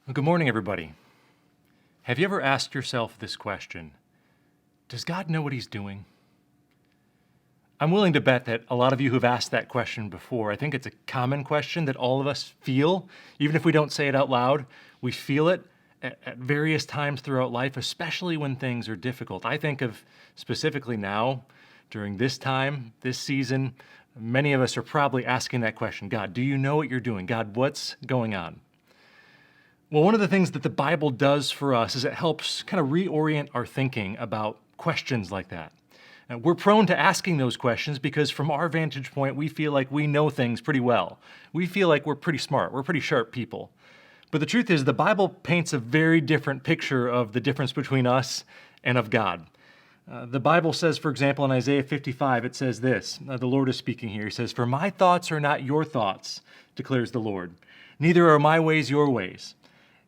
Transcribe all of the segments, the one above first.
Well, good morning, everybody. Have you ever asked yourself this question? Does God know what he's doing? I'm willing to bet that a lot of you who've asked that question before, I think it's a common question that all of us feel, even if we don't say it out loud. We feel it at various times throughout life, especially when things are difficult. I think of specifically now, during this time, this season, many of us are probably asking that question. God, do you know what you're doing? God, what's going on? Well, one of the things that the Bible does for us is it helps kind of reorient our thinking about questions like that. We're prone to asking those questions because from our vantage point, we feel like we know things pretty well. We feel like we're pretty smart. We're pretty sharp people. But the truth is, the Bible paints a very different picture of the difference between us and of God. The Bible says, for example, in Isaiah 55, it says this. The Lord is speaking here. He says, "For my thoughts are not your thoughts, declares the Lord. Neither are my ways your ways."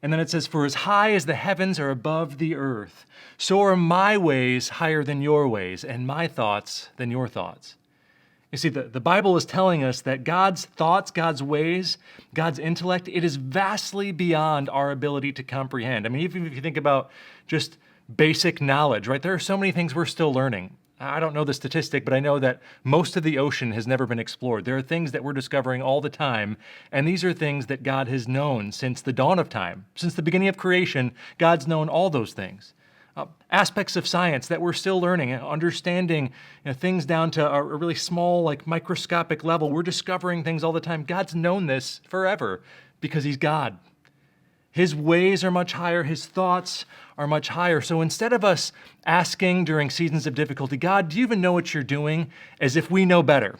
And then it says, "For as high as the heavens are above the earth, so are my ways higher than your ways, and my thoughts than your thoughts." You see, the Bible is telling us that God's thoughts, God's ways, God's intellect, it is vastly beyond our ability to comprehend. I mean, even if you think about just basic knowledge, right? There are so many things we're still learning. I don't know the statistic, but I know that most of the ocean has never been explored. There are things that we're discovering all the time, and these are things that God has known since the dawn of time. Since the beginning of creation, God's known all those things. Aspects of science that we're still learning and understanding, things down to a really small, like microscopic level. We're discovering things all the time. God's known this forever because he's God. His ways are much higher. His thoughts are much higher. So instead of us asking during seasons of difficulty, God, do you even know what you're doing? As if we know better.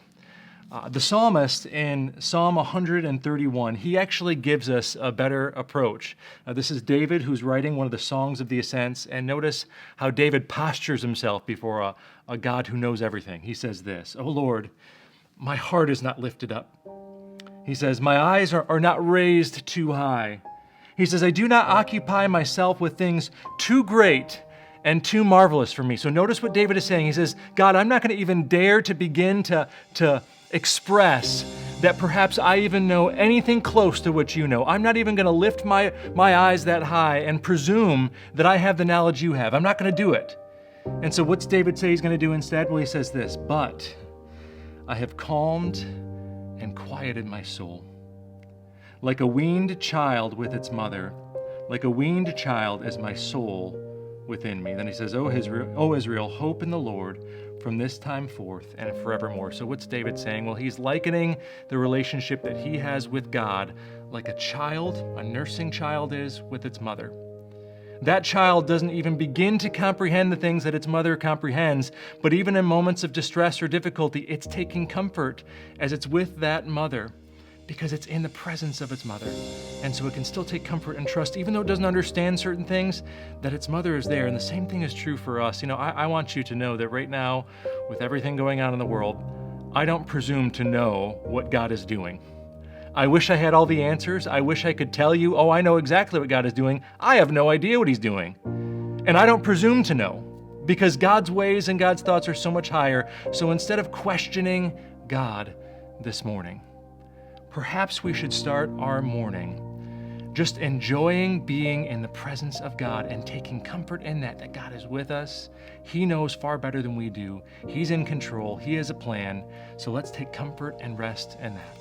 The psalmist in Psalm 131, he actually gives us a better approach. This is David who's writing one of the songs of the Ascents. And notice how David postures himself before a God who knows everything. He says this, "O Lord, my heart is not lifted up." He says, "My eyes are not raised too high." He says, "I do not occupy myself with things too great and too marvelous for me." So notice what David is saying. He says, God, I'm not going to even dare to begin to express that perhaps I even know anything close to what you know. I'm not even going to lift my eyes that high and presume that I have the knowledge you have. I'm not going to do it. And so what's David say he's going to do instead? Well, he says this, "But I have calmed and quieted my soul. Like a weaned child with its mother, like a weaned child is my soul within me." Then he says, O Israel, hope in the Lord from this time forth and forevermore." So what's David saying? Well, he's likening the relationship that he has with God like a child, a nursing child is with its mother. That child doesn't even begin to comprehend the things that its mother comprehends, but even in moments of distress or difficulty, it's taking comfort as it's with that mother, because it's in the presence of its mother. And so it can still take comfort and trust, even though it doesn't understand certain things, that its mother is there. And the same thing is true for us. I want you to know that right now, with everything going on in the world, I don't presume to know what God is doing. I wish I had all the answers. I wish I could tell you, I know exactly what God is doing. I have no idea what he's doing. And I don't presume to know, because God's ways and God's thoughts are so much higher. So instead of questioning God this morning, perhaps we should start our morning just enjoying being in the presence of God and taking comfort in that God is with us. He knows far better than we do. He's in control. He has a plan. So let's take comfort and rest in that.